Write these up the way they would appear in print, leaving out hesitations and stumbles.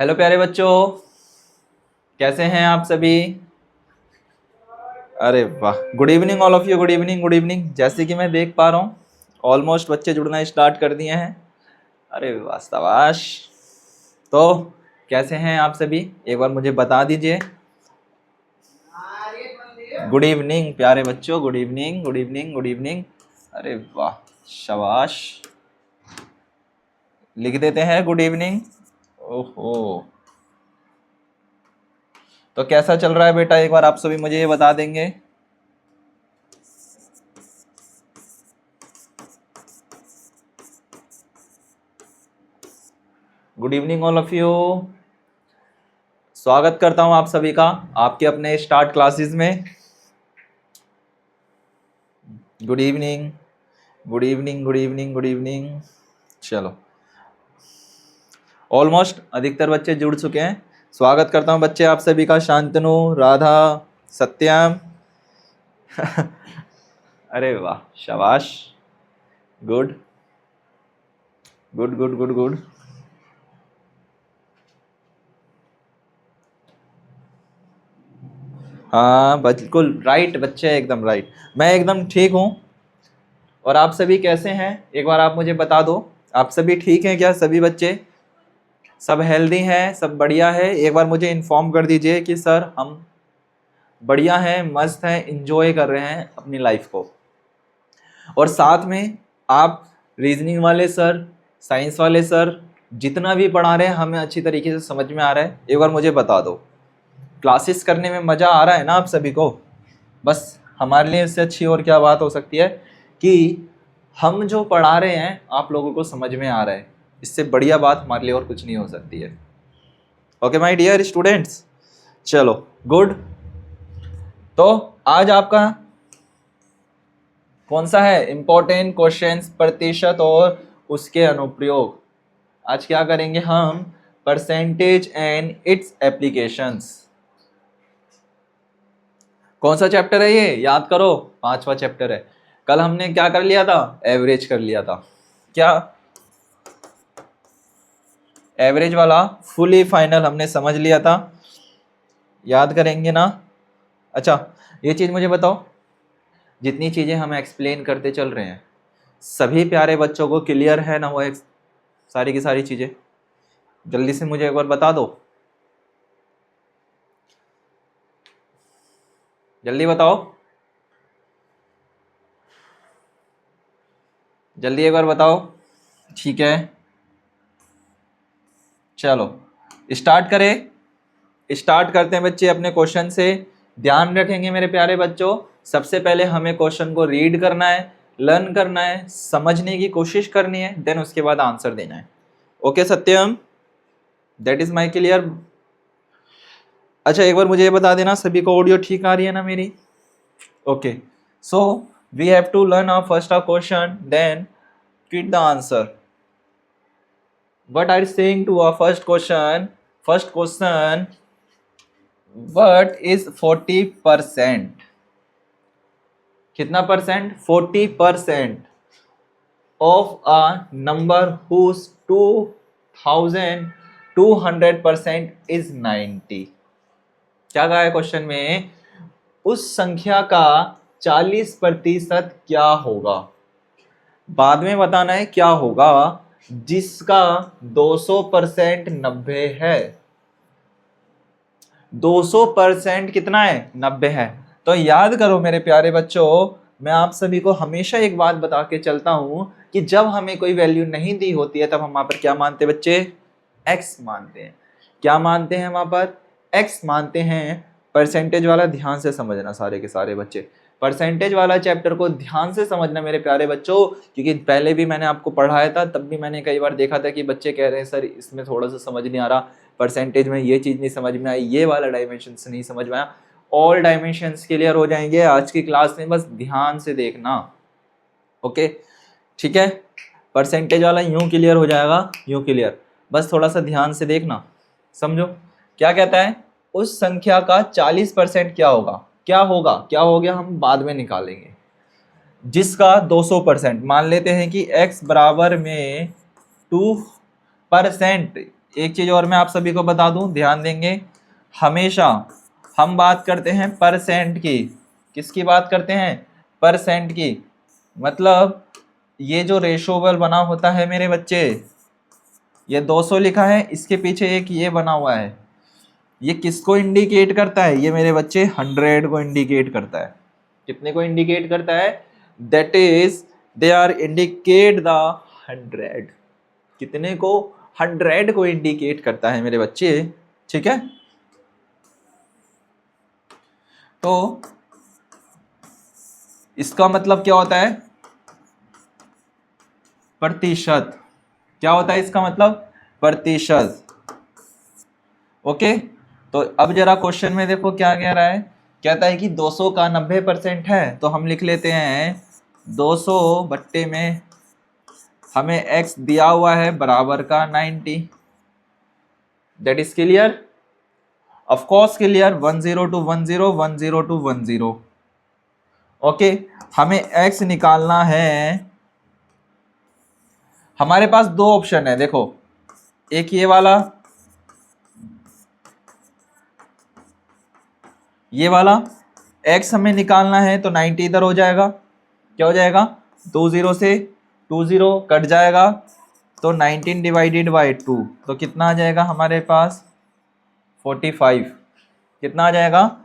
Hello प्यारे बच्चों, कैसे हैं आप सभी। अरे वाह, good evening all of you. Good evening, good evening. जैसे कि मैं देख पा रहा हूँ ऑलमोस्ट बच्चे जुड़ना स्टार्ट कर दिए हैं। अरे वाह, शाबाश। तो कैसे हैं आप सभी, एक बार मुझे बता दीजिए। गुड इवनिंग प्यारे बच्चों, good evening, good evening, good evening. अरे वाह, शाबाश। लिख देते हैं गुड इवनिंग। ओहो, तो कैसा चल रहा है बेटा, एक बार आप सभी मुझे ये बता देंगे। Good evening all of you. स्वागत करता हूं आप सभी का आपके अपने स्टार्ट क्लासेस में। Good evening, good evening, good evening, good evening. चलो, ऑलमोस्ट अधिकतर बच्चे जुड़ चुके हैं। स्वागत करता हूं बच्चे आप सभी का। शांतनु, राधा, सत्यम। अरे वाह, शाबाश। Good good good good good. हाँ बिल्कुल राइट बच्चे, एकदम राइट। मैं एकदम ठीक हूँ। और आप सभी कैसे हैं, एक बार आप मुझे बता दो। आप सभी ठीक हैं क्या, सभी बच्चे सब हेल्दी हैं, सब बढ़िया है। एक बार मुझे इन्फॉर्म कर दीजिए कि सर हम बढ़िया हैं, मस्त हैं, इंजॉय कर रहे हैं अपनी लाइफ को। और साथ में आप रीजनिंग वाले सर, साइंस वाले सर, जितना भी पढ़ा रहे हैं हमें अच्छी तरीके से समझ में आ रहा है, एक बार मुझे बता दो। क्लासेस करने में मज़ा आ रहा है ना आप सभी को। बस हमारे लिए इससे अच्छी और क्या बात हो सकती है कि हम जो पढ़ा रहे हैं आप लोगों को समझ में आ रहा है। इससे बढ़िया बात हमारे लिए और कुछ नहीं हो सकती है। ओके माय डियर स्टूडेंट्स, चलो गुड। तो आज आपका कौन सा है, इंपॉर्टेंट क्वेश्चंस, प्रतिशत और उसके अनुप्रयोग। आज क्या करेंगे हम, परसेंटेज एंड इट्स एप्लीकेशंस। कौन सा चैप्टर है ये, याद करो, 5वां चैप्टर है। कल हमने क्या कर लिया था, एवरेज कर लिया था। क्या एवरेज वाला फुली फाइनल हमने समझ लिया था, याद करेंगे ना। अच्छा, ये चीज़ मुझे बताओ, जितनी चीज़ें हम एक्सप्लेन करते चल रहे हैं सभी प्यारे बच्चों को क्लियर है ना, वो सारी की सारी चीज़ें जल्दी से मुझे एक बार बता दो, जल्दी बताओ, जल्दी एक बार बताओ। ठीक है, चलो स्टार्ट करें। स्टार्ट करते हैं बच्चे अपने क्वेश्चन से। ध्यान रखेंगे मेरे प्यारे बच्चों, सबसे पहले हमें क्वेश्चन को रीड करना है, लर्न करना है, समझने की कोशिश करनी है, देन उसके बाद आंसर देना है। Okay Satyam, that is my clear. अच्छा, एक बार मुझे ये बता देना सभी को ऑडियो ठीक आ रही है ना मेरी। Okay, so we have to learn our first question, then fit the answer. What are you saying to our first question? First question, what is 40%? कितना percent, 40% of a number whose 2200% is 90। क्या कहा है question में, उस संख्या का 40% क्या होगा। बाद में बताना है क्या होगा जिसका 200% 90 है। 200% कितना है, 90 है। तो याद करो मेरे प्यारे बच्चों, मैं आप सभी को हमेशा एक बात बता के चलता हूं कि जब हमें कोई वैल्यू नहीं दी होती है तब हम वहां पर क्या मानते हैं बच्चे, एक्स मानते हैं। क्या मानते हैं वहां पर, एक्स मानते हैं। परसेंटेज वाला ध्यान से समझना सारे के सारे बच्चे, परसेंटेज वाला चैप्टर को ध्यान से समझना मेरे प्यारे बच्चों, क्योंकि पहले भी मैंने आपको पढ़ाया था, तब भी मैंने कई बार देखा था कि बच्चे कह रहे हैं सर इसमें थोड़ा सा समझ नहीं आ रहा, परसेंटेज में ये चीज़ नहीं समझ में आई, ये वाला डायमेंशन नहीं समझ में आया। ऑल डायमेंशंस क्लियर हो जाएंगे आज की क्लास में, बस ध्यान से देखना। ओके ठीक है, परसेंटेज वाला यूं क्लियर हो जाएगा, यूं क्लियर, बस थोड़ा सा ध्यान से देखना, समझो। क्या कहता है, उस संख्या का 40% क्या होगा, क्या होगा, क्या हो गया हम बाद में निकालेंगे, जिसका 200%, मान लेते हैं कि x बराबर में 2%, एक चीज और मैं आप सभी को बता दूं, ध्यान देंगे, हमेशा हम बात करते हैं परसेंट की। किसकी बात करते हैं? परसेंट की। मतलब ये जो रेशोवल बना होता है मेरे बच्चे, ये 200 लिखा है, इसके पीछे एक ये बना हुआ है, ये किसको इंडिकेट करता है? ये मेरे बच्चे 100 को इंडिकेट करता है। कितने को इंडिकेट करता है? That is they are indicate the 100। कितने को? 100 को इंडिकेट करता है मेरे बच्चे, ठीक है। तो इसका मतलब क्या होता है? प्रतिशत। क्या होता है इसका मतलब? प्रतिशत। ओके, तो अब जरा क्वेश्चन में देखो क्या कह रहा है। कहता है कि 200 का 90% है, तो हम लिख लेते हैं 200 बट्टे में हमें x दिया हुआ है बराबर का 90। That is clear? Of course clear. 10 to 10, 10 to 10। Okay, हमें x निकालना है। हमारे पास दो ऑप्शन है, देखो, एक ये वाला, ये वाला x हमें निकालना है, तो 90 इधर हो जाएगा। क्या हो जाएगा? 20 से 20 कट जाएगा, तो 19 डिवाइडेड बाई 2, तो कितना आ जाएगा हमारे पास? 45। कितना आ जाएगा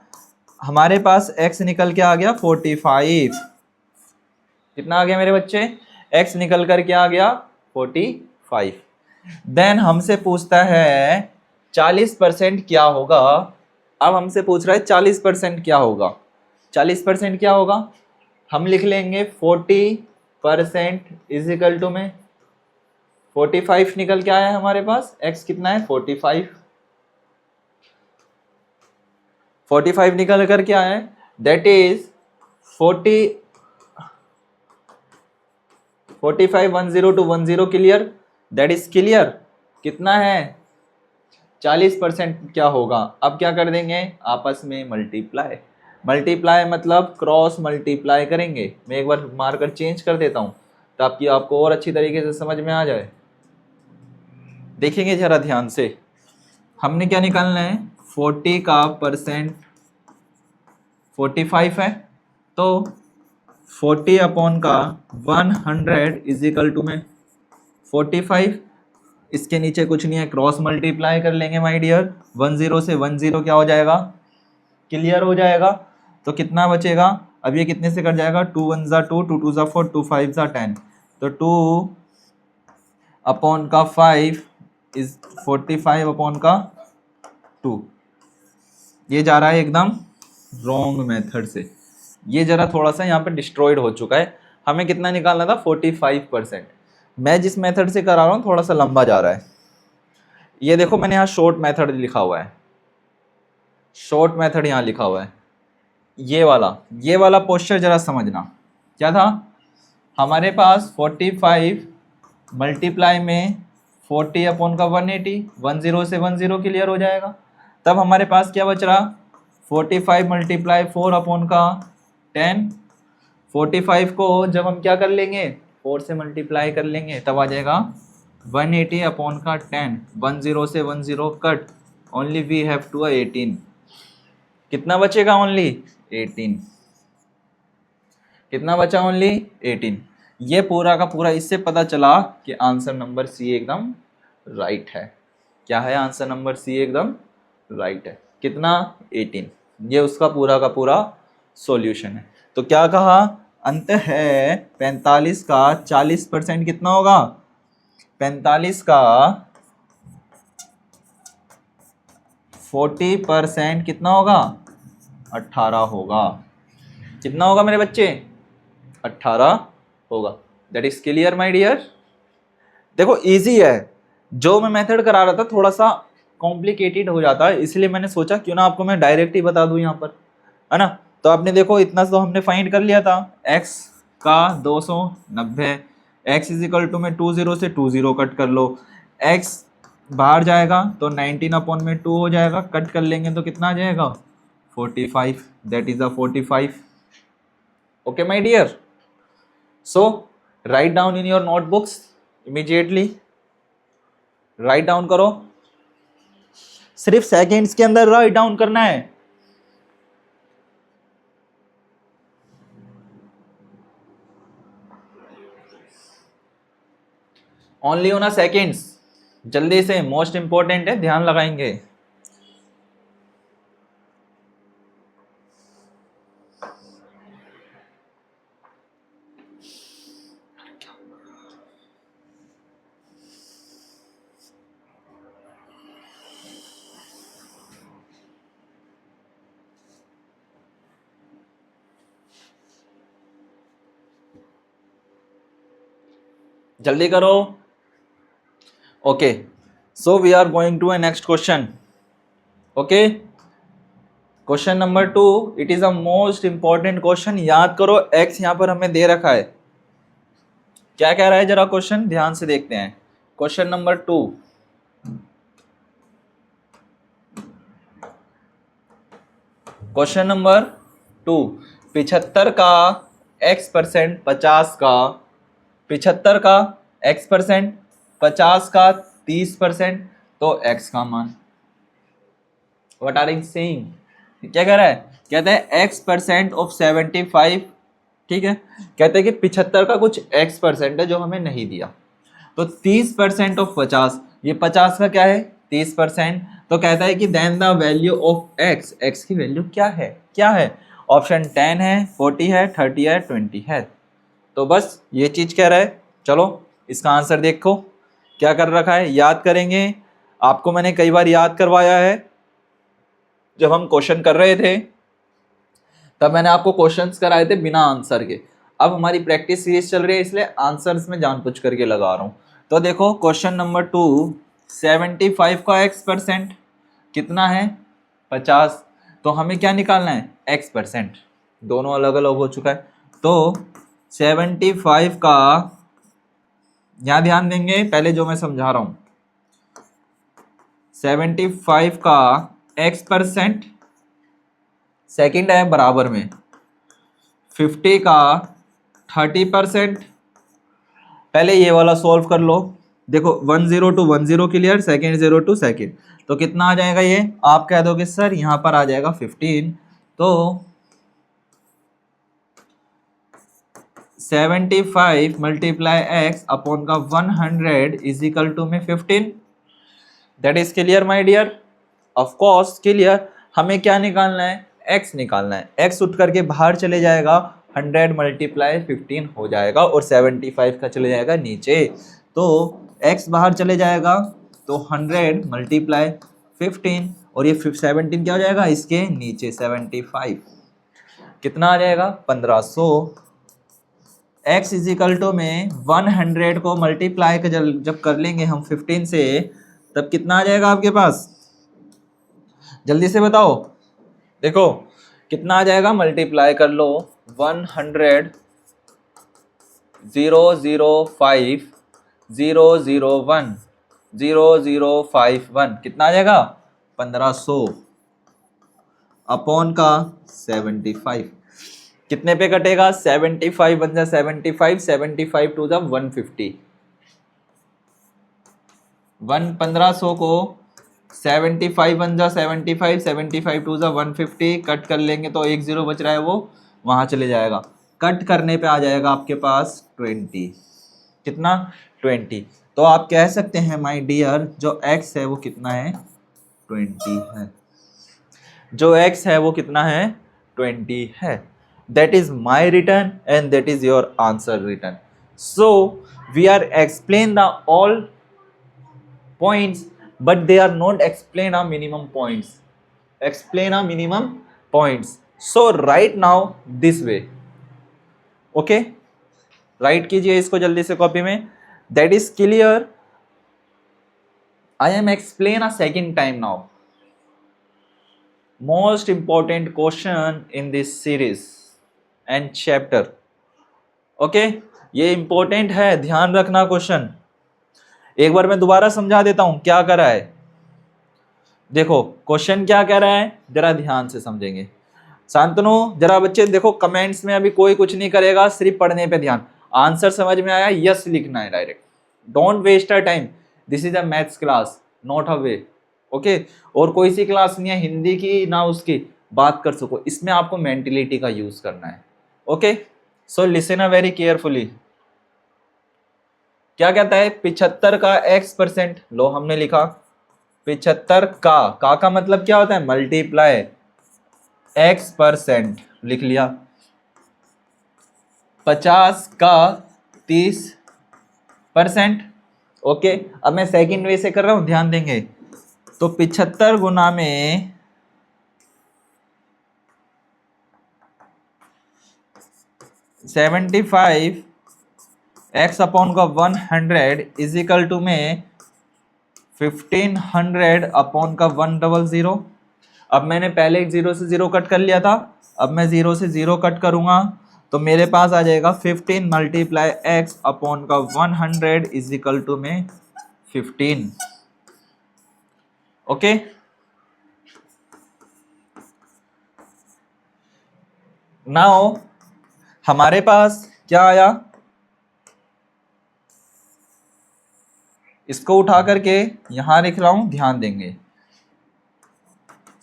हमारे पास? x निकल के आ गया 45। कितना आ गया मेरे बच्चे? x निकल कर क्या आ गया? 45। देन हमसे पूछता है 40% क्या होगा। अब हमसे पूछ रहा है 40% क्या होगा। 40% क्या होगा? हम लिख लेंगे 40% इज इक्वल टू में 45 निकल के आया है हमारे पास। x कितना है? 45। 45 निकल कर क्या है? That is 45 10 to 10 clear? That is clear. कितना है? 40% क्या होगा? अब क्या कर देंगे? आपस में मल्टीप्लाई। मल्टीप्लाई मतलब क्रॉस मल्टीप्लाई करेंगे। मैं एक बार मार्कर चेंज कर देता हूं ताकि आपको और अच्छी तरीके से समझ में आ जाए। देखेंगे जरा ध्यान से, हमने क्या निकालना है? 40 का परसेंट 45 है, तो 40 अपॉन का 100 इज इक्वल टू में 45। इसके नीचे कुछ नहीं है, क्रॉस मल्टीप्लाई कर लेंगे माय डियर। 10 से 10 क्या हो जाएगा? क्लियर हो जाएगा। तो कितना बचेगा? अब ये कितने से कट जाएगा? 2 1 जा 2, 2 2 जा 4, 2 5 जा 10, तो 2 अपॉन का 5 इज 45 अपॉन का 2। ये जा रहा है एकदम रॉन्ग मेथड से, ये जरा थोड़ा सा यहाँ पे डिस्ट्रॉयड हो चुका है। हमें कितना निकालना था? 45%। मैं जिस मेथड से करा रहा हूँ थोड़ा सा लंबा जा रहा है। ये देखो मैंने यहाँ शॉर्ट मेथड लिखा हुआ है, शॉर्ट मेथड यहाँ लिखा हुआ है। ये वाला पोस्चर जरा समझना। क्या था हमारे पास? 45 मल्टीप्लाई में 40 अपॉन का 180, 10 से 10 क्लियर हो जाएगा। तब हमारे पास क्या बच रहा? 45 मल्टीप्लाई 4 अपॉन का 10। 45 को जब हम क्या कर लेंगे? 4 से मल्टीप्लाई कर लेंगे, तब आ जाएगा 180 अपॉन का 10। 10 से 10 cut, only we have to 18। कितना बचेगा? ओनली 18। कितना बचा? ओनली 18। ये पूरा का पूरा इससे पता चला कि आंसर नंबर सी एकदम राइट है। क्या है? आंसर नंबर सी एकदम राइट है। कितना? 18। ये उसका पूरा का पूरा सॉल्यूशन है। तो क्या कहा? अंत है 45 का 40% कितना होगा? 45 का 40% कितना होगा? 18 होगा। कितना होगा मेरे बच्चे? 18 होगा। That is clear my dear. देखो इजी है, जो मैं मेथड करा रहा था थोड़ा सा कॉम्प्लिकेटेड हो जाता है, इसलिए मैंने सोचा क्यों ना आपको मैं डायरेक्ट ही बता दूं यहाँ पर, है ना। तो आपने देखो इतना तो हमने फाइंड कर लिया था, x का 290, x इज इक्वल टू में 20 से 20 कट कर लो, x बाहर जाएगा तो 19 अपॉन में 2 हो जाएगा, कट कर लेंगे तो कितना आ जाएगा? 45। That is the 45। Okay my dear, so write down in your notebooks immediately. Write down करो सिर्फ सेकेंड्स के अंदर राइट डाउन करना है। ओनली ऑन अ सेकेंड्स, जल्दी से, मोस्ट इंपॉर्टेंट है, ध्यान लगाएंगे। जल्दी करो। Okay, so we are going to a next question. Okay, question number 2, it is a most important question. याद करो, एक्स यहां पर हमें दे रखा है। क्या कह रहा है जरा क्वेश्चन ध्यान से देखते हैं। क्वेश्चन नंबर 2, क्वेश्चन नंबर 2, 75 का x%, 50 का 75 का x%, 50 का 30%, तो x का मान। What are you saying? क्या कह रहा है? कहते हैं x% ऑफ 75, ठीक है, कहते हैं कि 75 का कुछ x% है जो हमें नहीं दिया, तो 30% ऑफ 50, ये 50 का क्या है 30%, तो कहता है कि then the value of x, x की वैल्यू क्या है, क्या है? ऑप्शन 10 है, 40 है, 30 है, 20 है। तो बस ये चीज कह रहा है। चलो इसका आंसर देखो क्या कर रखा है, याद करेंगे। आपको मैंने कई बार याद करवाया है, जब हम क्वेश्चन कर रहे थे तब मैंने आपको क्वेश्चंस कराए थे बिना आंसर के। अब हमारी प्रैक्टिस सीरीज चल रही है, इसलिए आंसर्स में जानबूझ करके लगा रहा हूँ। तो देखो क्वेश्चन नंबर 2, 75 का x% कितना है 50, तो हमें क्या निकालना है x%, दोनों अलग अलग हो चुका है। तो 75 का, यहाँ ध्यान देंगे पहले जो मैं समझा रहा हूँ, 75 का x%, सेकेंड है बराबर में 50 का 30%। पहले ये वाला सॉल्व कर लो। देखो 10 to 10 clear, second 0 to second, तो कितना आ जाएगा ये? आप कह दोगे सर यहाँ पर आ जाएगा 15, तो 75 मल्टीप्लाई x अपॉन का 100 इज इक्वल टू में 15। That is clear my dear? Of course clear. हमें क्या निकालना है? x निकालना है। x उठ करके बाहर चले जाएगा, 100 मल्टीप्लाई 15 हो जाएगा और 75 का चले जाएगा नीचे, तो x बाहर चले जाएगा, तो 100 मल्टीप्लाई 15 और ये 17 क्या हो जाएगा इसके नीचे 75, कितना आ जाएगा 1500। x इज इक्वल टू में 100 को मल्टीप्लाई जब कर लेंगे हम 15 से, तब कितना आ जाएगा आपके पास? जल्दी से बताओ। देखो कितना आ जाएगा, मल्टीप्लाई कर लो 100 005 001 0051, कितना आ जाएगा 1500 अपॉन का 75, कितने पे कटेगा 75 बन जा 75, 75 टू जा 150, 1500 को 75 बन जा 75, 75 टू जा 150, कट कर लेंगे तो एक जीरो बच रहा है वो वहां चले जाएगा, कट करने पे आ जाएगा आपके पास 20, कितना 20। तो आप कह सकते हैं माय डियर जो x है वो कितना है 20 है, जो x है वो कितना है 20 है। That is my return and that is your answer return. So we are explain the all points but they are not explain our minimum points, explain our minimum points. So write now this way, okay, write कीजिए इसको जल्दी से copy में। that is clear, I am explain a second time now, most important question in this series and chapter, okay, ये important है, ध्यान रखना question. एक बार मैं दोबारा समझा देता हूं क्या कर रहा है। देखो क्वेश्चन क्या कह रहा है, जरा ध्यान से समझेंगे। शांतनु जरा बच्चे देखो, कमेंट्स में अभी कोई कुछ नहीं करेगा, सिर्फ पढ़ने पे ध्यान। आंसर समझ में आया यस लिखना है direct, don't waste a time, this is a maths class not a way, okay. और कोई सी क्लास नहीं है हिंदी की ना उसकी बात कर सको, इसमें आपको मेंटेलिटी का यूज करना है। Okay, so listen a very carefully. क्या कहता है 75 का x%, लो हमने लिखा 75 का मतलब क्या होता है मल्टीप्लाई x%, लिख लिया। 50 का 30%। ओके, अब मैं सेकंड वे से कर रहा हूं, ध्यान देंगे। तो 75 गुना में 75 x अपॉन का 100 इज इक्वल टू में 1500 अपॉन का 100। अब मैंने पहले एक 0 से 0 कट कर लिया था, अब मैं 0 से 0 कट करूंगा तो मेरे पास आ जाएगा 15 मल्टीप्लाई x अपॉन का 100 इज इक्वल टू में 15। ओके, नाउ हमारे पास क्या आया, इसको उठा करके यहां लिख रहा हूं, ध्यान देंगे।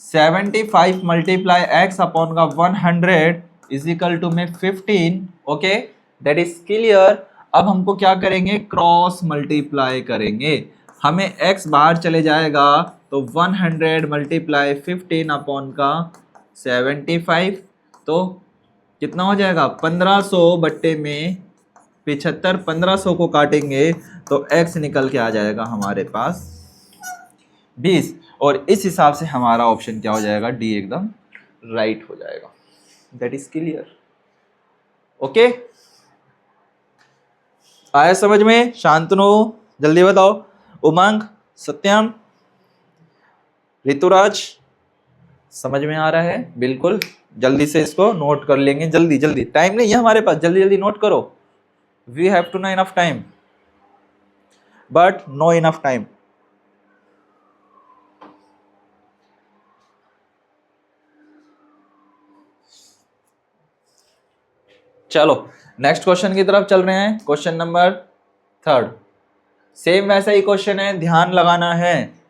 75 मल्टीप्लाई x अपॉन का 100 इज इक्वल टू में 15। Okay, that is clear. अब हमको क्या करेंगे, क्रॉस मल्टीप्लाई करेंगे। हमें x बाहर चले जाएगा तो 100 मल्टीप्लाई 15 अपॉन का 75, तो कितना हो जाएगा 1500 बट्टे में 75, 1500 को काटेंगे तो x निकल के आ जाएगा हमारे पास 20। और इस हिसाब से हमारा ऑप्शन क्या हो जाएगा, डी एकदम राइट हो जाएगा। That is clear. ओके, आया समझ में? शांतनु जल्दी बताओ, उमंग, सत्यम, ऋतुराज, समझ में आ रहा है? बिल्कुल, जल्दी से इसको नोट कर लेंगे, जल्दी जल्दी, टाइम नहीं है हमारे पास, जल्दी जल्दी नोट करो। We have to no enough time, but no enough time. चलो नेक्स्ट क्वेश्चन की तरफ चल रहे हैं। क्वेश्चन नंबर 3, सेम वैसा ही क्वेश्चन है, ध्यान लगाना है।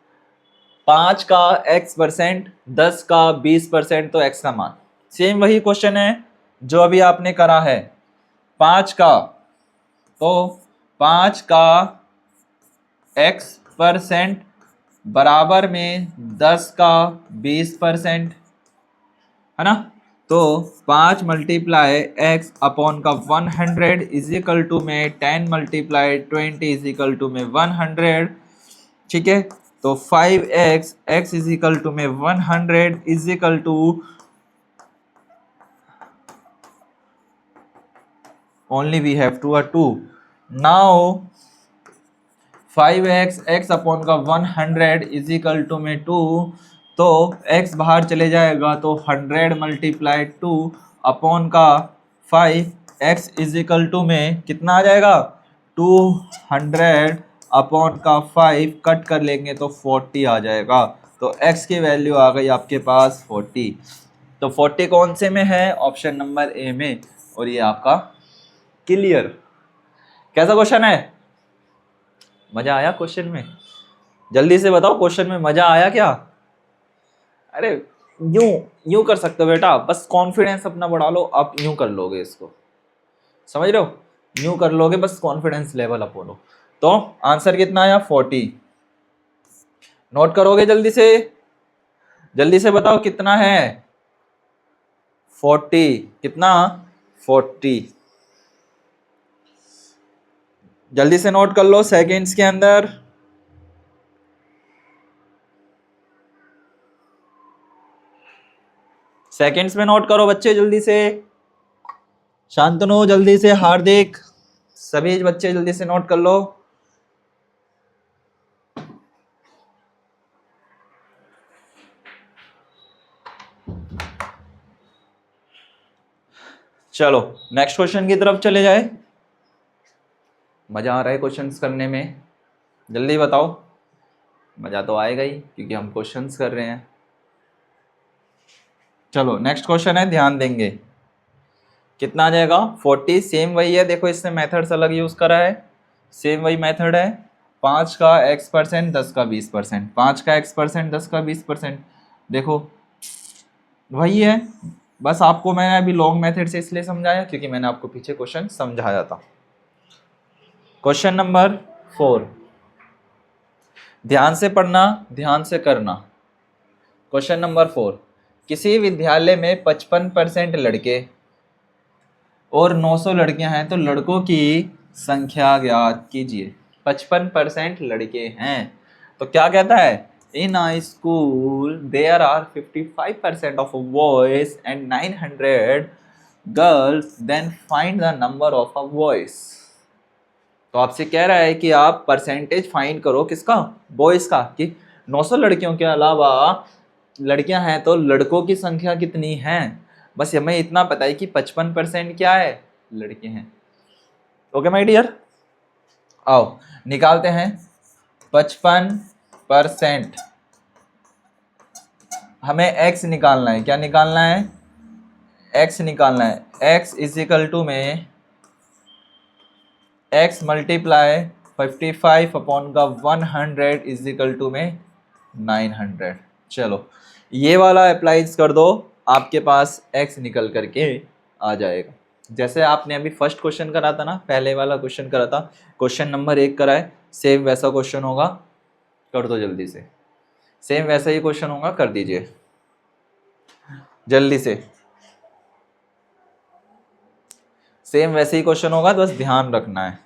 5 का x%, 10 का 20%, तो x का मान। सेम वही क्वेश्चन है जो अभी आपने करा है। 5 का, तो 5 का x% बराबर में 10 का 20%, है ना। तो 5 मल्टीप्लाई x अपॉन का 100 इज इक्वल टू में 10 मल्टीप्लाई 20 इज इक्वल टू में 100। ठीक है, तो 5x x is equal to में 100 is equal to only we have to a 2। Now 5x x upon का 100 इज इक्वल टू में 2, तो x बाहर चले जाएगा तो 100 मल्टीप्लाई 2 अपॉन का 5, x इज इक्वल टू में कितना आ जाएगा 200 अपॉन का 5, कट कर लेंगे तो 40 आ जाएगा। तो x की वैल्यू आ गई आपके पास 40। तो 40 कौन से में है, ऑप्शन नंबर ए में। और ये आपका क्लियर। कैसा क्वेश्चन है, मजा आया क्वेश्चन में? जल्दी से बताओ, क्वेश्चन में मजा आया क्या? अरे यूं यूं कर सकते हो बेटा, बस कॉन्फिडेंस अपना बढ़ा लो, आप यूं कर लोगे इसको, समझ रहे हो? यूं कर लोगे, बस कॉन्फिडेंस लेवल अप हो। तो आंसर कितना आया 40। नोट करोगे जल्दी से बताओ कितना है 40, कितना 40, जल्दी से नोट कर लो सेकंड्स के अंदर। सेकंड्स में नोट करो बच्चे जल्दी से। शांतनु जल्दी से, हार्दिक, सभी बच्चे जल्दी से नोट कर लो। चलो नेक्स्ट क्वेश्चन की तरफ चले जाए। मजा आ रहा है क्वेश्चंस करने में? जल्दी बताओ, मजा तो आएगा ही क्योंकि हम क्वेश्चंस कर रहे हैं। चलो नेक्स्ट क्वेश्चन है, ध्यान देंगे। कितना आ जाएगा 40, सेम वही है, देखो इसने मेथड्स अलग यूज करा है, सेम वही मेथड है। 5 का x%, 10 का 20%, 5 का x%, 10 का 20%। देखो वही है, बस आपको मैंने अभी लॉन्ग मेथड से इसलिए समझाया क्योंकि मैंने आपको पीछे क्वेश्चन समझाया था। क्वेश्चन नंबर 4, ध्यान से पढ़ना, ध्यान से करना। क्वेश्चन नंबर 4, किसी विद्यालय में 55% लड़के और 900 लड़कियां हैं तो लड़कों की संख्या ज्ञात कीजिए। 55% लड़के हैं तो क्या कहता है, in a school there are 55% of boys and 900 girls, then find the number of a boys. तो आपसे कह रहा है कि आप परसेंटेज फाइंड करो, किसका, बॉयज का, कि 900 लड़कियों के अलावा लड़कियां हैं तो लड़कों की संख्या कितनी है। बस हमें इतना पता है कि 55% क्या है, लड़के हैं। ओके माय डियर, आओ निकालते हैं। 55% हमें x निकालना है। क्या निकालना है, x निकालना है। x इज इक्वल टू में x मल्टीप्लाई 55 अपॉन का 100 इज इक्वल टू में 900। चलो ये वाला अप्लाइज कर दो, आपके पास x निकल करके आ जाएगा। जैसे आपने अभी फर्स्ट क्वेश्चन करा था ना, पहले वाला क्वेश्चन करा था, क्वेश्चन नंबर 1 करा है, सेम वैसा क्वेश्चन होगा, कर दो जल्दी से। सेम वैसा ही क्वेश्चन होगा, कर दीजिए जल्दी से। सेम वैसे ही क्वेश्चन होगा, तो बस ध्यान रखना है,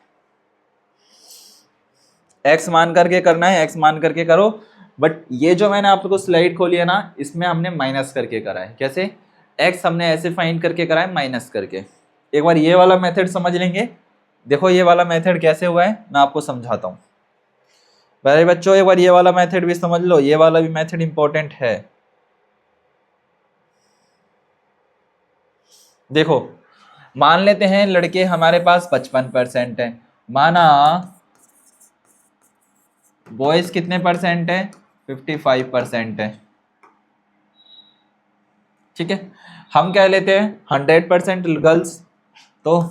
x मान करके करना है, x मान करके करो। बट ये जो मैंने आपको स्लाइड खोली है ना, इसमें हमने माइनस करके करा है। कैसे, x हमने ऐसे फाइंड करके करा है माइनस करके। एक बार ये वाला मेथड समझ लेंगे। देखो ये वाला मेथड कैसे हुआ है, मैं आपको समझाता हूँ। पहले बच्चों एक बार ये वाला मेथड भी समझ लो, ये वाला भी मेथड इंपॉर्टेंट है। देखो मान लेते हैं लड़के हमारे पास 55% है, माना बॉयज कितने परसेंट है, 55% है। ठीक है, हम कह लेते हैं 100% गर्ल्स, तो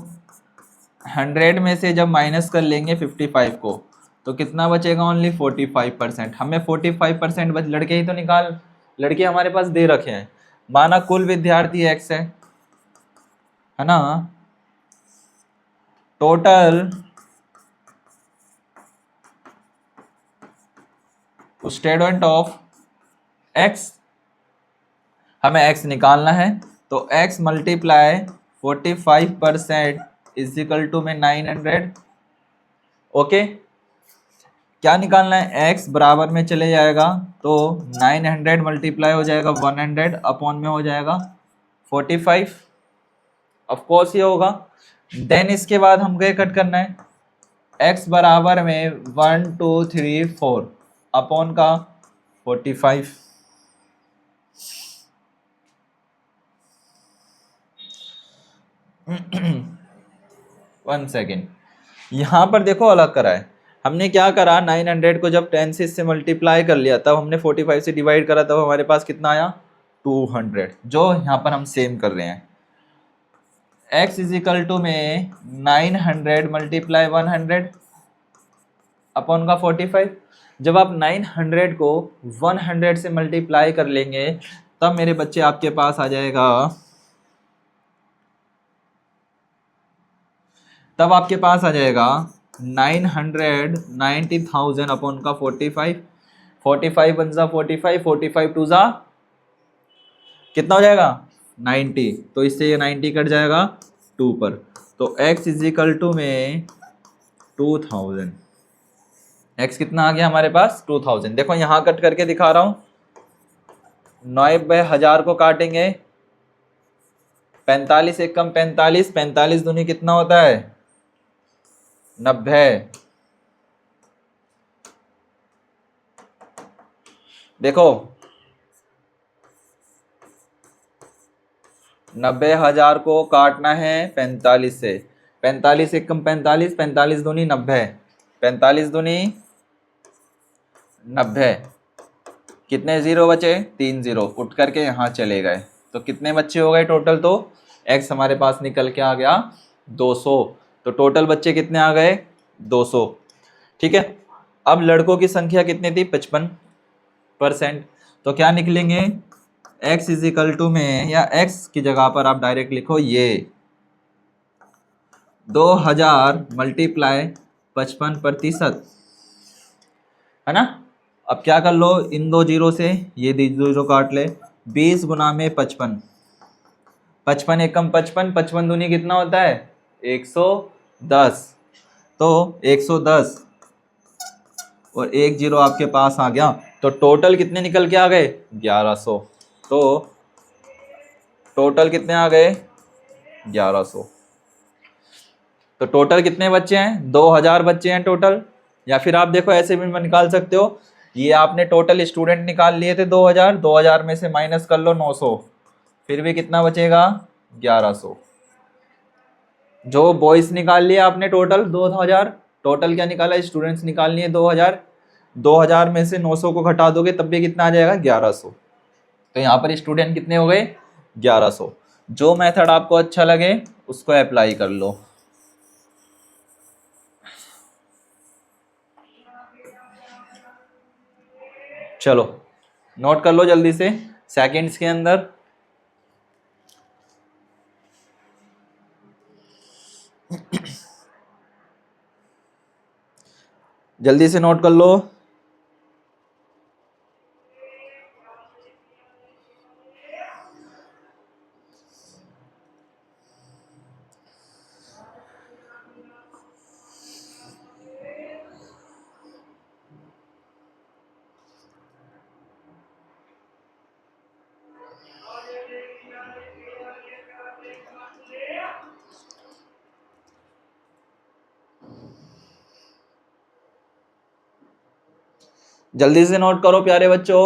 100 में से जब माइनस कर लेंगे 55 को तो कितना बचेगा, ओनली 45%। हमें 45% बच, लड़के ही तो निकाल, लड़के हमारे पास दे रखे हैं। माना कुल विद्यार्थी x है ना, टोटल स्टूडेंट ऑफ x, हमें x निकालना है, तो x multiply 45% is equal to में 900। ओके, क्या निकालना है, x बराबर में चले जाएगा तो 900 मल्टीप्लाई हो जाएगा 100 अपॉन में हो जाएगा 45, ऑफ कोर्स ये होगा। देन इसके बाद हम गए कट करना है, x बराबर में 1 2 3 4 अपॉन का 45। वन सेकेंड, यहाँ पर देखो अलग करा है। हमने क्या करा, 900 को जब 10 से इससे मल्टीप्लाई कर लिया, तब हमने 45 से डिवाइड करा, तब हमारे पास कितना आया, 200, जो यहाँ पर हम सेम कर रहे हैं। x इज इक्वल टू में 900 मल्टीप्लाई 100 अपॉन का 45। जब आप 900 को 100 से मल्टीप्लाई कर लेंगे, तब मेरे बच्चे आपके पास आ जाएगा, तब आपके पास आ जाएगा 990,000 अपॉन का 45। 45 वन जा 45, 45 टू जा कितना हो जाएगा, 90। तो इससे ये 90 कट जाएगा 2 पर, तो x इज इक्वल टू में 2000। x कितना आ गया हमारे पास, 2000। देखो यहाँ कट करके दिखा रहा हूँ, 9/1000 को काटेंगे, 45 एक कम 45, 45 दूनी कितना होता है, 90। देखो 90,000 को काटना है 45 से, 45 एक कम 45, 45 दूनी 90, 45 दूनी 90, कितने जीरो बचे, 3 जीरो, उठ करके यहाँ चले गए, तो कितने बच्चे हो गए टोटल, तो x हमारे पास निकल के आ गया 200। तो टोटल बच्चे कितने आ गए, 200। ठीक है, अब लड़कों की संख्या कितनी थी? 55%। तो क्या निकलेंगे? x इज इक्वल टू में, या x की जगह पर आप डायरेक्ट लिखो ये 2000 मल्टीप्लाई 55%, है ना। अब क्या कर लो, इन दो जीरो से ये जीरो काट ले, 20 गुना में 55, 55 एकम 55, 55 दूनी कितना होता है? 110। तो 110 और एक जीरो आपके पास आ गया, तो टोटल कितने निकल के आ गए? 1100। तो टोटल कितने आ गए? 1100। तो टोटल कितने बच्चे हैं? 2000 बच्चे हैं टोटल। या फिर आप देखो ऐसे भी निकाल सकते हो, ये आपने टोटल स्टूडेंट निकाल लिए थे 2000, 2000 में से माइनस कर लो 900, फिर भी कितना बचेगा? 1100। जो बॉयज निकाल लिए आपने टोटल 2000, टोटल क्या निकाला? स्टूडेंट्स निकाल लिए 2000, 2000 में से 900 को घटा दोगे तब भी कितना आ जाएगा? 1100। तो यहाँ पर स्टूडेंट कितने हो गए? 1100। जो मेथड आपको अच्छा लगे उसको अप्लाई कर लो। चलो नोट कर लो जल्दी से, सेकंड्स के अंदर। जल्दी से नोट कर लो। जल्दी से नोट करो प्यारे बच्चों।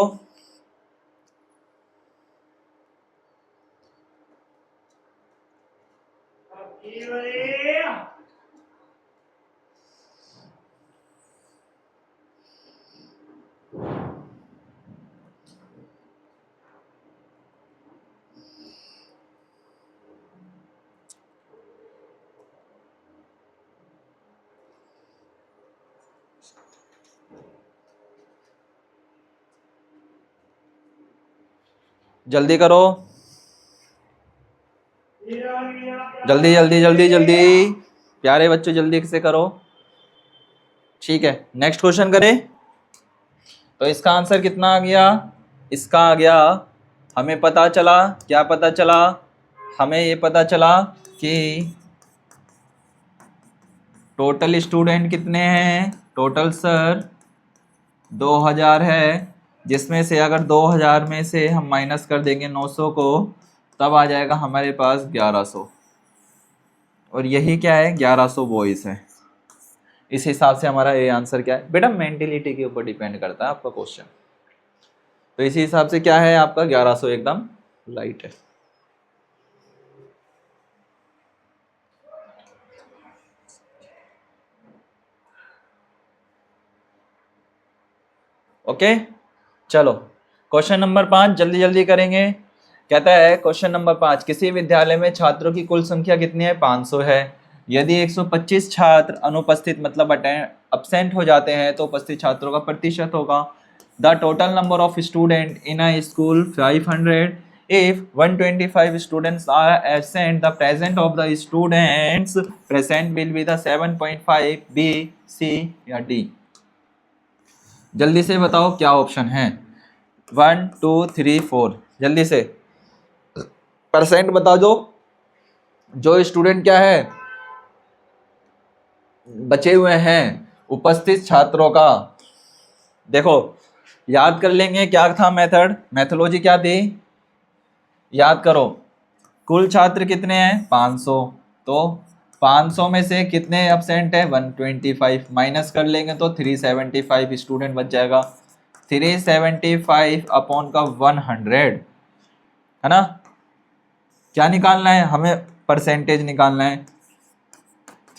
जल्दी करो, जल्दी जल्दी जल्दी जल्दी, प्यारे बच्चों जल्दी से करो। ठीक है, नेक्स्ट क्वेश्चन करें। तो इसका आंसर कितना आ गया? इसका आ गया, हमें पता चला, क्या पता चला? हमें ये पता चला कि टोटल स्टूडेंट कितने हैं? टोटल सर 2000 है, जिसमें से अगर 2000 में से हम माइनस कर देंगे 900 को, तब आ जाएगा हमारे पास 1100। और यही क्या है? 1100 बॉयज है। इस हिसाब से हमारा ये आंसर क्या है? बेटा मेंटेलिटी के ऊपर डिपेंड करता है आपका क्वेश्चन। तो इसी हिसाब से क्या है आपका? 1100 एकदम राइट है। ओके चलो क्वेश्चन नंबर 5 जल्दी जल्दी करेंगे। कहता है क्वेश्चन नंबर 5, किसी विद्यालय में छात्रों की कुल संख्या कितनी है? 500 है। यदि 125 छात्र अनुपस्थित मतलब अब्सेंट हो जाते हैं तो उपस्थित छात्रों का प्रतिशत होगा। The total number of student in a school 500। If 125 students are absent, the present of the students present will be the 7.5, B, C या D। जल्दी से बताओ क्या ऑप्शन है? 1 2 3 4, जल्दी से परसेंट बता दो। जो स्टूडेंट क्या है बचे हुए हैं उपस्थित छात्रों का। देखो याद कर लेंगे क्या था मेथड, मेथोलॉजी क्या थी, याद करो। कुल छात्र कितने हैं? 500। तो 500 में से कितने एब्सेंट है? 125। माइनस कर लेंगे तो 375 स्टूडेंट बच जाएगा। 375 अपॉन का 100, है ना। क्या निकालना है हमें? परसेंटेज निकालना है।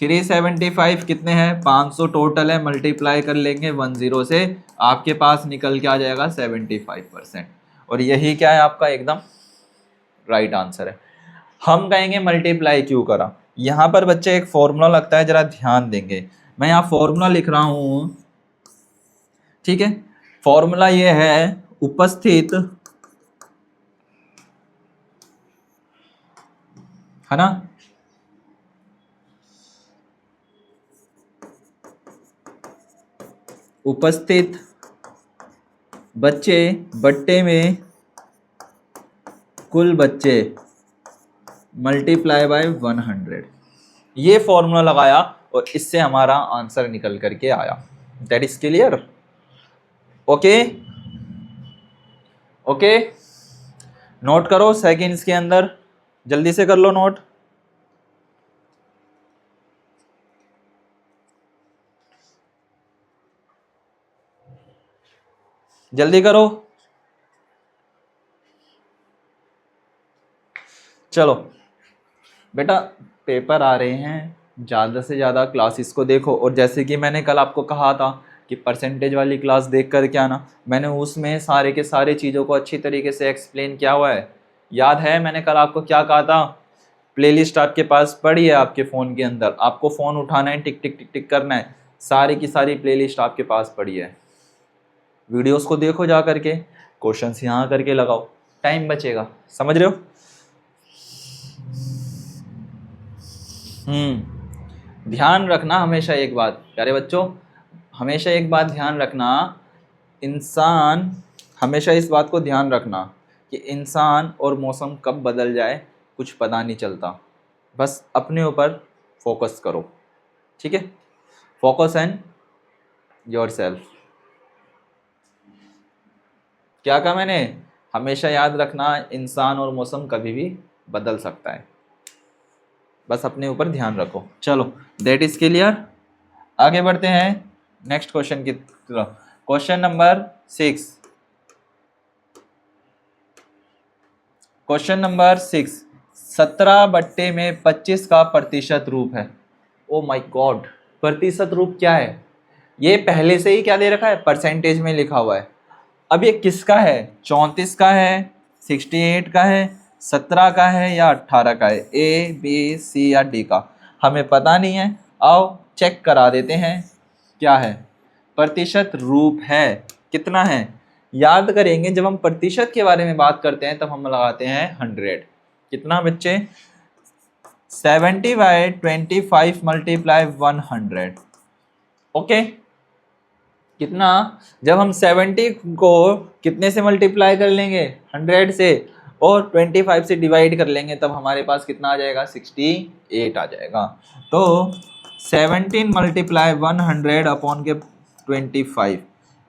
375 कितने हैं? 500 टोटल है, मल्टीप्लाई कर लेंगे 10 से, आपके पास निकल के आ जाएगा 75%। और यही क्या है आपका एकदम राइट आंसर है। हम कहेंगे मल्टीप्लाई क्यों करा? यहाँ पर बच्चे एक फॉर्मूला लगता है, जरा ध्यान देंगे। मैं यहाँ फॉर्मूला लिख रहा हूँ ठीक है, फॉर्मूला ये है उपस्थित, है ना, उपस्थित बच्चे बट्टे में कुल बच्चे मल्टीप्लाई बाय 100, ये फॉर्मूला लगाया और इससे हमारा आंसर निकल करके आया। That is clear? Okay okay, note करो सेकंड्स के अंदर, जल्दी से कर लो नोट। जल्दी करो, चलो बेटा पेपर आ रहे हैं, ज़्यादा से ज़्यादा क्लासेस को देखो। और जैसे कि मैंने कल आपको कहा था कि परसेंटेज वाली क्लास देख कर क्या आना, मैंने उसमें सारे के सारे चीज़ों को अच्छी तरीके से एक्सप्लेन किया हुआ है। याद है मैंने कल आपको क्या कहा था? प्लेलिस्ट आपके पास पड़ी है आपके फ़ोन के अंदर, आपको फ़ोन उठाना है, टिक टिक टिक टिक करना है, सारी की सारी प्लेलिस्ट आपके पास पड़ी है। वीडियोस को देखो जा करके, क्वेश्चंस यहाँ करके लगाओ, टाइम बचेगा। समझ रहे हो? ध्यान रखना हमेशा एक बात प्यारे बच्चों, हमेशा एक बात ध्यान रखना, इंसान, हमेशा इस बात को ध्यान रखना कि इंसान और मौसम कब बदल जाए कुछ पता नहीं चलता। बस अपने ऊपर फोकस करो, ठीक है? Focus and yourself. क्या कहा मैंने? हमेशा याद रखना इंसान और मौसम कभी भी बदल सकता है, बस अपने ऊपर ध्यान रखो। चलो दैट इज क्लियर, आगे बढ़ते हैं नेक्स्ट क्वेश्चन की तरफ। क्वेश्चन नंबर 6, क्वेश्चन नंबर 6, 17 बट्टे में 25 का प्रतिशत रूप है। ओ माय गॉड, प्रतिशत रूप क्या है? ये पहले से ही क्या दे रखा है? परसेंटेज में लिखा हुआ है। अब ये किसका है? 34 का है, 68 का है, 17 का है या 18 का है? ए बी सी या डी का हमें पता नहीं है। आओ चेक करा देते हैं क्या है। प्रतिशत रूप है, कितना है? याद करेंगे जब हम प्रतिशत के बारे में बात करते हैं तब हम लगाते हैं 100। कितना बच्चे? 70/25 मल्टीप्लाई 100। ओके, कितना? जब हम 70 को कितने से मल्टीप्लाई कर लेंगे? 100 से, और 25 से डिवाइड कर लेंगे तब हमारे पास कितना आ जाएगा? 68 आ जाएगा। तो 17 मल्टीप्लाई 100 अपॉन के 25,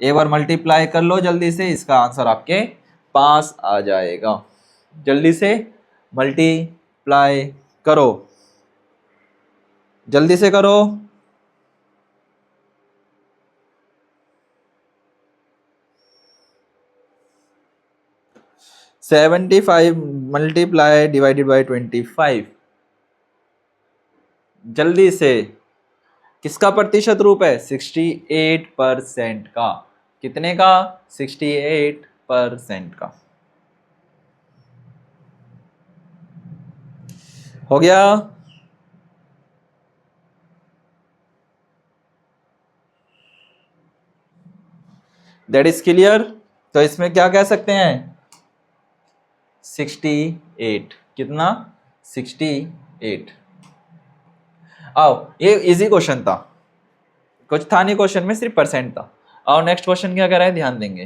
एक बार मल्टीप्लाई कर लो जल्दी से, इसका आंसर आपके पास आ जाएगा। जल्दी से मल्टीप्लाई करो, जल्दी से करो। 75 मल्टीप्लाई डिवाइडेड बाई 25, जल्दी से। किसका प्रतिशत रूप है? 68% का। कितने का? 68% का। हो गया? That is clear? तो इसमें क्या कह सकते हैं? 68। कितना? 68। आओ, ये इजी क्वेश्चन था, कुछ था नहीं क्वेश्चन में, सिर्फ परसेंट था। आओ नेक्स्ट क्वेश्चन क्या कर रहा है, ध्यान देंगे।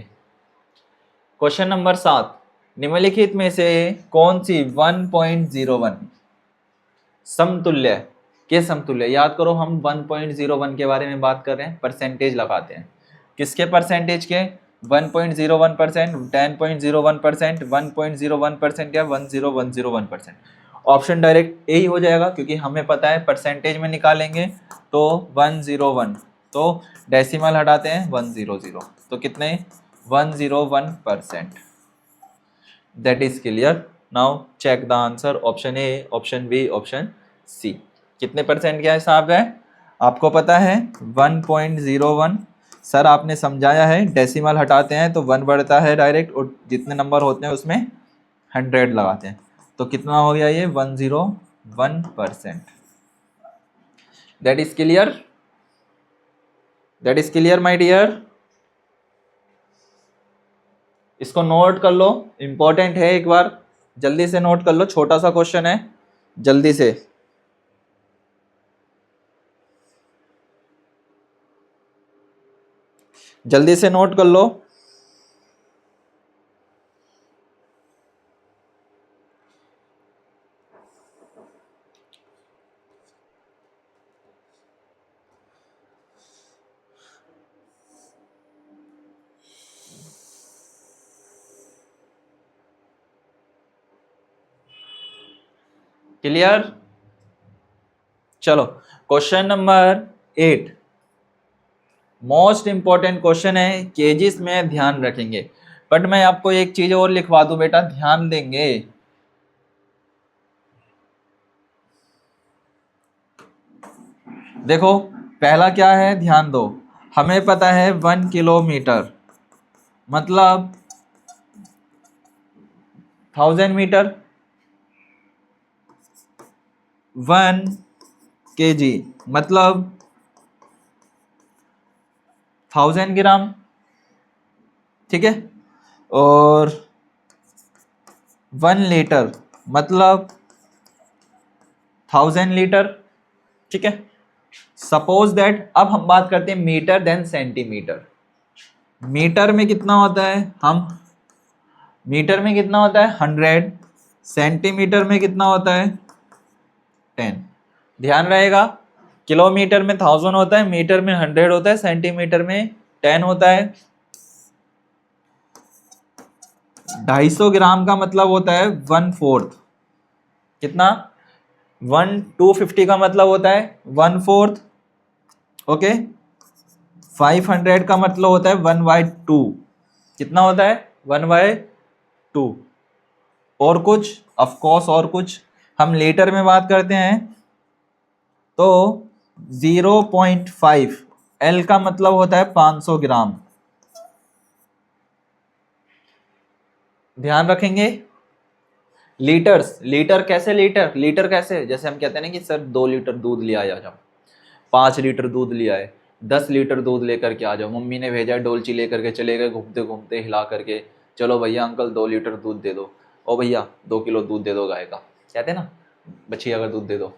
क्वेश्चन नंबर 7, निम्नलिखित में से कौन सी 1.01 समतुल्य के समतुल्य? याद करो हम 1.01 के बारे में बात कर रहे हैं, परसेंटेज लगाते हैं। किसके परसेंटेज के? 1.01%, 10.01%, 1.01% या 10101%। ऑप्शन डायरेक्ट यही हो जाएगा क्योंकि हमें पता है परसेंटेज में निकालेंगे तो 101, तो डेसिमल हटाते हैं 100, तो कितने? 101%। That is clear. Now check the answer, option A, option B, option C. कितने परसेंट क्या हिसाब है? आपको पता है 1.01। सर आपने समझाया है, डेसिमल हटाते हैं तो 1 बढ़ता है डायरेक्ट, और जितने नंबर होते हैं उसमें 100 लगाते हैं, तो कितना हो गया ये? 101%। That is clear? That is clear my dear? इसको नोट कर लो, इंपॉर्टेंट है, एक बार जल्दी से नोट कर लो, छोटा सा क्वेश्चन है, जल्दी से। जल्दी से नोट कर लो। क्लियर? चलो question number 8, most important question है, केजीस में ध्यान रखेंगे। बट मैं आपको एक चीज और लिखवा दूं बेटा, ध्यान देंगे। देखो पहला क्या है, ध्यान दो। हमें पता है 1 किलोमीटर मतलब 1000 मीटर, 1 केजी मतलब 1000 ग्राम, ठीक है। और 1 लीटर मतलब 1000 लीटर, ठीक है। सपोज दैट, अब हम बात करते हैं मीटर देन सेंटीमीटर। मीटर में कितना होता है, हम मीटर में कितना होता है 100, सेंटीमीटर में कितना होता है 10। ध्यान रहेगा, किलोमीटर में 1000 होता है, मीटर में 100 होता है, सेंटीमीटर में 10 होता है। 250 ग्राम का मतलब होता है 1/4। कितना? 250 का मतलब होता है 1/4, ओके। 500 का मतलब होता है 1/2। कितना होता है 1/2। और कुछ, ऑफ कोर्स और कुछ। हम लीटर में बात करते हैं तो 0.5 एल का मतलब होता है 500 ग्राम। ध्यान रखेंगे। लीटर्स, लीटर कैसे, लीटर कैसे, जैसे हम कहते हैं ना कि सर 2 लीटर दूध ले आया जाओ, 5 लीटर दूध ले आए, 10 लीटर दूध लेकर के आ जाओ, मम्मी ने भेजा डोलची लेकर के चले गए, घूमते घूमते हिला करके, चलो भैया अंकल 2 लीटर दूध दे दो, ओ भैया 2 किलो दूध दे दो गाय का, कहते हैं ना बछिया का दूध दे दो।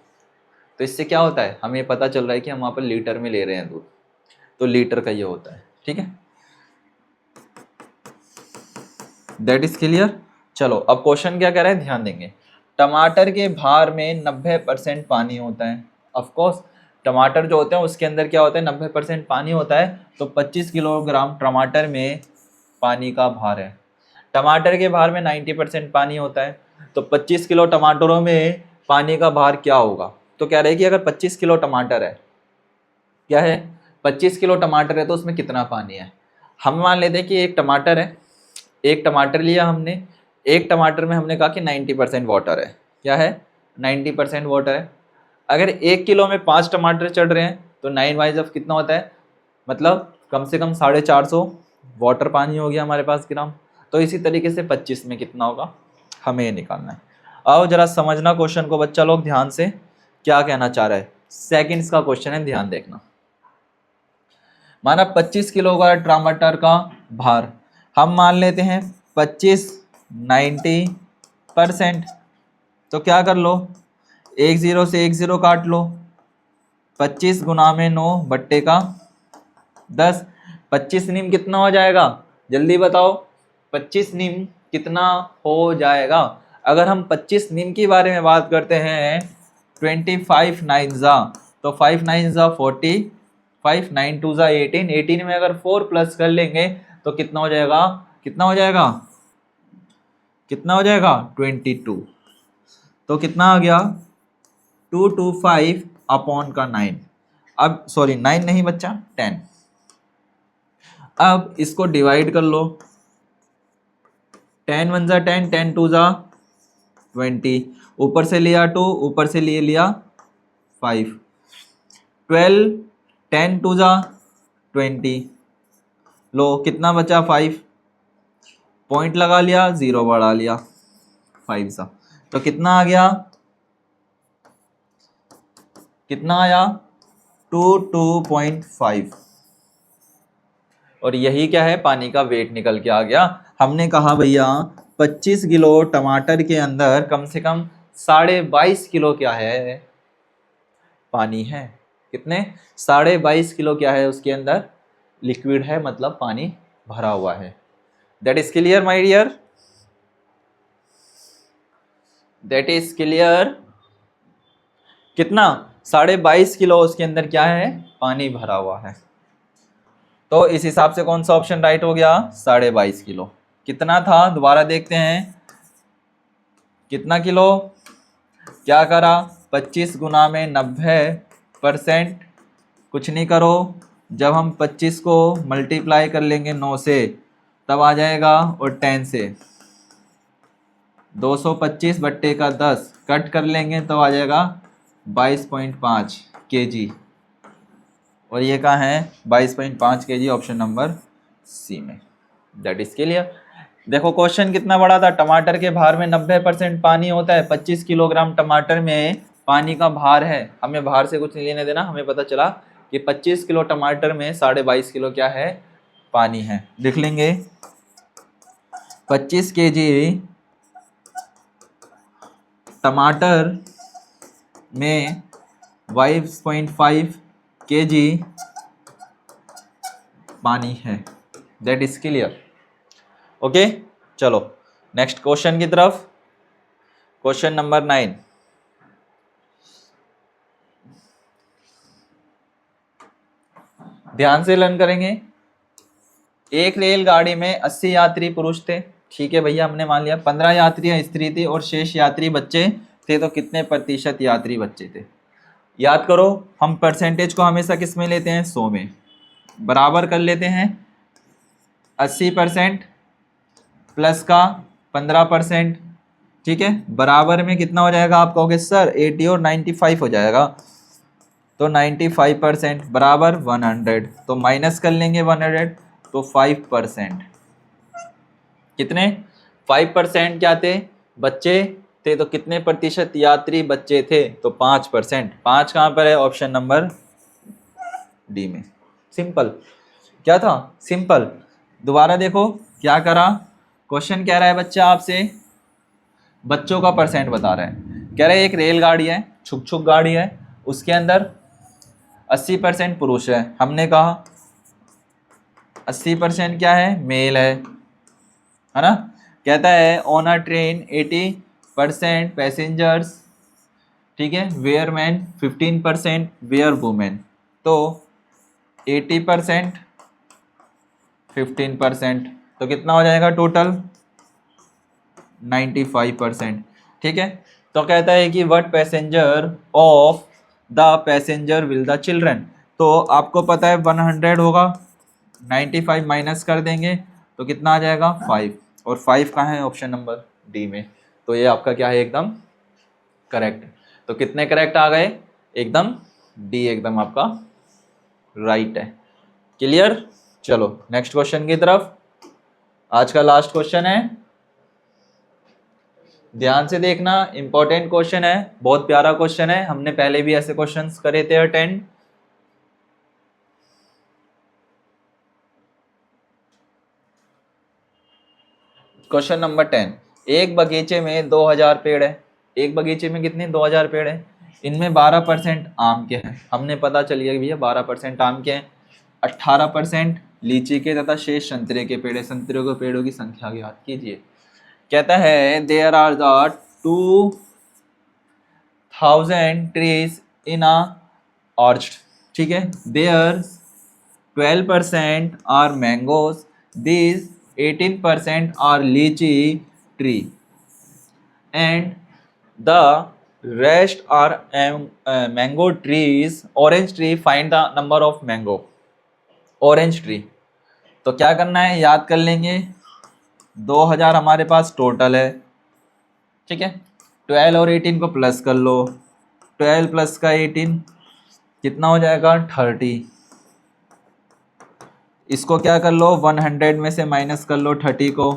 तो इससे क्या होता है, हमें पता चल रहा है कि हम वहाँ पर लीटर में ले रहे हैं दूध, तो लीटर का ये होता है, ठीक है। That is clear. चलो अब क्वेश्चन क्या कह रहा है, ध्यान देंगे। टमाटर के भार में 90% पानी होता है। ऑफ कोर्स टमाटर जो होते हैं उसके अंदर क्या होता है 90% पानी होता है, तो 25 किलोग्राम टमाटर में पानी का भार है। टमाटर के भार में 90% पानी होता है, तो 25 किलो टमाटरों में पानी का भार क्या होगा। तो कह रहे हैं कि अगर 25 किलो टमाटर है, क्या है 25 किलो टमाटर है, तो उसमें कितना पानी है। हम मान लेते हैं कि एक टमाटर है, एक टमाटर लिया हमने, एक टमाटर में हमने कहा कि 90% वाटर है, क्या है 90% वाटर है। अगर 1 किलो में 5 टमाटर चढ़ रहे हैं तो 9 वाइज ऑफ कितना होता है, मतलब कम से कम 450 वाटर पानी हो गया हमारे पास ग्राम। तो इसी तरीके से 25 में कितना होगा, हमें ये निकालना है। आओ जरा समझना क्वेश्चन को बच्चा लोग ध्यान से, क्या कहना चाह रहा है। सेकंड्स का क्वेश्चन है, ध्यान देखना। माना 25 किलो का टमाटर का भार, हम मान लेते हैं 25 90%, तो क्या कर लो, 1 0 से 1 0 काट लो, 25 गुना में 9 बट्टे का 10। 25 नीम कितना हो जाएगा, जल्दी बताओ 25 नीम कितना हो जाएगा। अगर हम 25 नीम के बारे में बात करते हैं 25 9 जा, तो 5 9 जा 40, 5 9 2 जा 18, 18 में अगर 4 प्लस कर लेंगे तो कितना हो जाएगा, कितना हो जाएगा, कितना हो जाएगा 22। तो कितना आ गया 225 अपॉन का 9। अब सॉरी 9 नहीं बच्चा 10। अब इसको डिवाइड कर लो, 10 1 जा 10, 10 2 जा 20, ऊपर से लिया 2, ऊपर से लिए लिया 5, 12 10 2 जा 20, लो कितना बचा 5, पॉइंट लगा लिया 0 बढ़ा लिया 5 सा, तो कितना आ गया, कितना आया 22.5। और यही क्या है, पानी का वेट निकल के आ गया। हमने कहा भैया 25 किलो टमाटर के अंदर कम से कम 22.5 किलो क्या है, पानी है। कितने, 22.5 किलो क्या है उसके अंदर, लिक्विड है, मतलब पानी भरा हुआ है। That is clear my dear, that is clear. कितना, 22.5 किलो उसके अंदर क्या है, पानी भरा हुआ है। तो इस हिसाब से कौन सा ऑप्शन राइट हो गया, 22.5 किलो। कितना था दोबारा देखते हैं, कितना किलो, क्या करा, 25 गुना में 90%, कुछ नहीं करो, जब हम 25 को मल्टीप्लाई कर लेंगे 9 से तब आ जाएगा, और 10 से 225 बट्टे का 10 कट कर लेंगे तो आ जाएगा 22.5 kg, और ये कहाँ है 22.5 kg, ऑप्शन नंबर सी में। That is clear. देखो क्वेश्चन कितना बड़ा था, टमाटर के भार में 90% पानी होता है, 25 किलोग्राम टमाटर में पानी का भार है। हमें भार से कुछ नहीं लेने देना, हमें पता चला कि 25 किलो टमाटर में 22.5 किलो क्या है, पानी है। लिख लेंगे 25 kg टमाटर में 22.5 kg पानी है। That is clear. ओके, चलो नेक्स्ट क्वेश्चन की तरफ। क्वेश्चन नंबर 9, ध्यान से लर्न करेंगे। एक रेलगाड़ी में 80 यात्री पुरुष थे, ठीक है भैया, हमने मान लिया 15 यात्री स्त्री थी और शेष यात्री बच्चे थे, तो कितने प्रतिशत यात्री बच्चे थे। याद करो, हम परसेंटेज को हमेशा किस में लेते हैं, 100 में। बराबर कर लेते हैं 80% प्लस का 15%, ठीक है, बराबर में कितना हो जाएगा, आप कहोगे सर 80 और 95 हो जाएगा, तो 95% बराबर 100, तो माइनस कर लेंगे 100, तो 5%। कितने, 5% क्या थे, बच्चे थे, तो कितने प्रतिशत यात्री बच्चे थे, तो 5%। 5 कहाँ पर है, ऑप्शन नंबर डी में। सिंपल, क्या था, सिंपल। दोबारा देखो क्या करा, क्वेश्चन कह रहा है बच्चा आपसे, बच्चों का परसेंट बता रहा है। कह रहा है एक रेलगाड़ी है, छुक छुक गाड़ी है, उसके अंदर 80% पुरुष है। हमने कहा 80% क्या है, मेल है ना। कहता है ऑन अ ट्रेन 80% पैसेंजर्स, ठीक है, वेयर मैन, 15% वेयर वुमेन, तो 80% 15%, तो कितना हो जाएगा टोटल 95%, ठीक है। तो कहता है कि what passenger of the passenger will the children, तो आपको पता है 100 होगा, 95 माइनस कर देंगे तो कितना आ जाएगा 5, और 5 कहाँ है, ऑप्शन नंबर डी में। तो ये आपका क्या है, एकदम करेक्ट। तो कितने करेक्ट आ गए, एकदम डी एकदम आपका राइट है। क्लियर। चलो नेक्स्ट क्वेश्चन की तरफ, आज का लास्ट क्वेश्चन है, ध्यान से देखना, इंपॉर्टेंट क्वेश्चन है, बहुत प्यारा क्वेश्चन है, हमने पहले भी ऐसे क्वेश्चंस करे थे अटेंड। क्वेश्चन नंबर 10, एक बगीचे में 2000 पेड़ है। एक बगीचे में कितने, 2000 पेड़ है, इनमें 12% आम के हैं। हमने पता चल गया भैया 12% आम के हैं, 18% लीची के तथा शेष संतरे के पेड़ है। संतरे के पेड़ों की संख्या याद कीजिए। कहता है there are the 2000 trees in a orchard, ठीक है, there 12% are mangoes, these 18% are lychee tree, and the rest are mango trees, orange tree, find the number of mango orange tree. तो क्या करना है, याद कर लेंगे, 2000 हमारे पास टोटल है, ठीक है, 12 और 18 को प्लस कर लो, 12 प्लस का 18 कितना हो जाएगा 30, इसको क्या कर लो 100 में से माइनस कर लो 30 को,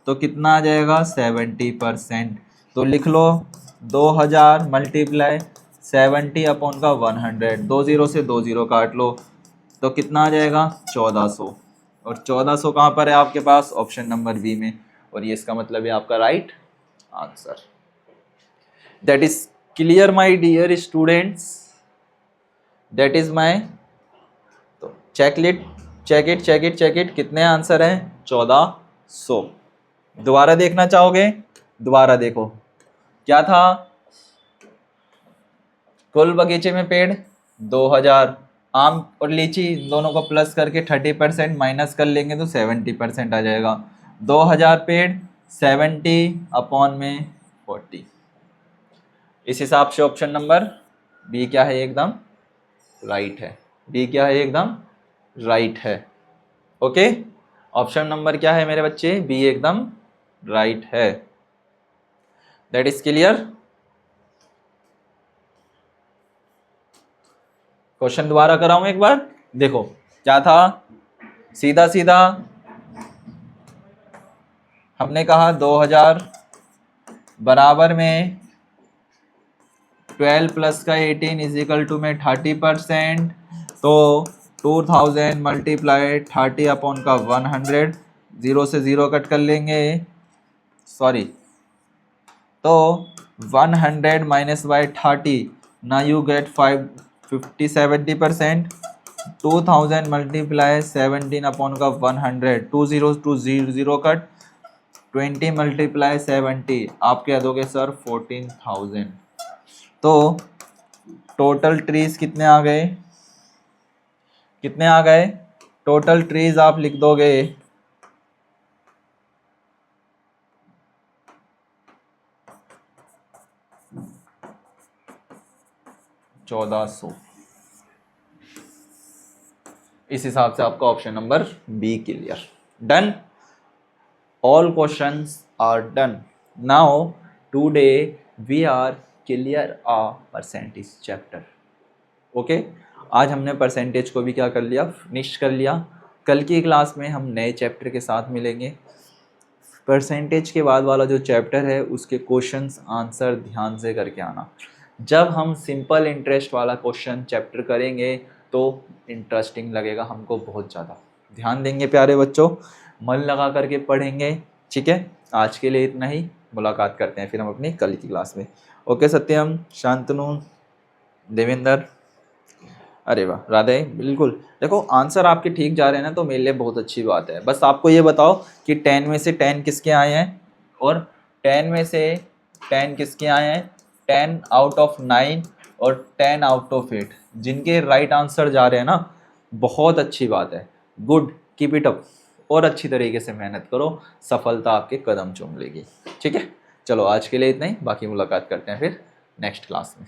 तो कितना आ जाएगा 70%। तो लिख लो 2000 मल्टीप्लाई 70 अपॉन का 100, 20 से 20 काट लो, तो कितना आ जाएगा 1400। और 1400 कहाँ पर है आपके पास? ऑप्शन नंबर बी में। और ये इसका मतलब है आपका right answer. That is clear my dear students, that is my. तो चेक इट कितने आंसर हैं? 1400। दोबारा देखना चाहोगे? दोबारा देखो, क्या था? कुल बगीचे में पेड़ 2000, आम और लीची दोनों को प्लस करके 30% माइनस कर लेंगे तो 70% आ जाएगा। 2000 पेड़ 70 अपॉन में 40। इस हिसाब से ऑप्शन नंबर बी क्या है? एकदम राइट है। बी क्या है? एकदम राइट है। ओके, ऑप्शन नंबर क्या है मेरे बच्चे? बी एकदम राइट है। That is clear. क्वेश्चन दोबारा कराऊं एक बार? देखो क्या था, सीधा सीधा हमने कहा 2000 बराबर में 12 प्लस का 18 इज इक्वल टू में 30%। तो 2000 मल्टीप्लाई 30 अपॉन का 100, 0 से 0 कट कर लेंगे, सॉरी। तो 100 माइनस बाई 30, ना यू गेट 70%। 2000 मल्टीप्लाई 17 अपॉन का 100, 2 0 टू 0 कट, 20 मल्टीप्लाई 70, आप क्या दोगे सर? 14,000। तो टोटल ट्रीज कितने आ गए? कितने आ गए टोटल ट्रीज? आप लिख दोगे 1400। इस हिसाब से आपका option number B clear. Done, all questions are done. Now today we are clear a percentage chapter. Okay, आज हमने परसेंटेज को भी क्या कर लिया? फिनिश कर लिया। कल की क्लास में हम नए चैप्टर के साथ मिलेंगे। परसेंटेज के बाद वाला जो चैप्टर है उसके क्वेश्चंस आंसर ध्यान से करके आना। जब हम सिंपल इंटरेस्ट वाला क्वेश्चन चैप्टर करेंगे तो इंटरेस्टिंग लगेगा हमको बहुत ज़्यादा। ध्यान देंगे प्यारे बच्चों, मन लगा करके पढ़ेंगे। ठीक है, आज के लिए इतना ही। मुलाकात करते हैं फिर हम अपनी कल की क्लास में। ओके सत्यम, शांतनु, देवेंद्र, अरे वाह राधे, बिल्कुल। देखो आंसर आपके ठीक जा रहे हैं ना, तो मेरे लिए बहुत अच्छी बात है। बस आपको ये बताओ कि 10 में से 10 किसके आए हैं और 10 में से 10 किसके आए हैं? 10 आउट ऑफ 9 और 10 आउट ऑफ 8 जिनके राइट आंसर जा रहे हैं ना, बहुत अच्छी बात है। Good, keep it up. और अच्छी तरीके से मेहनत करो, सफलता आपके कदम चूम लेगी। ठीक है, चलो आज के लिए इतना ही, बाकी मुलाकात करते हैं फिर नेक्स्ट क्लास में।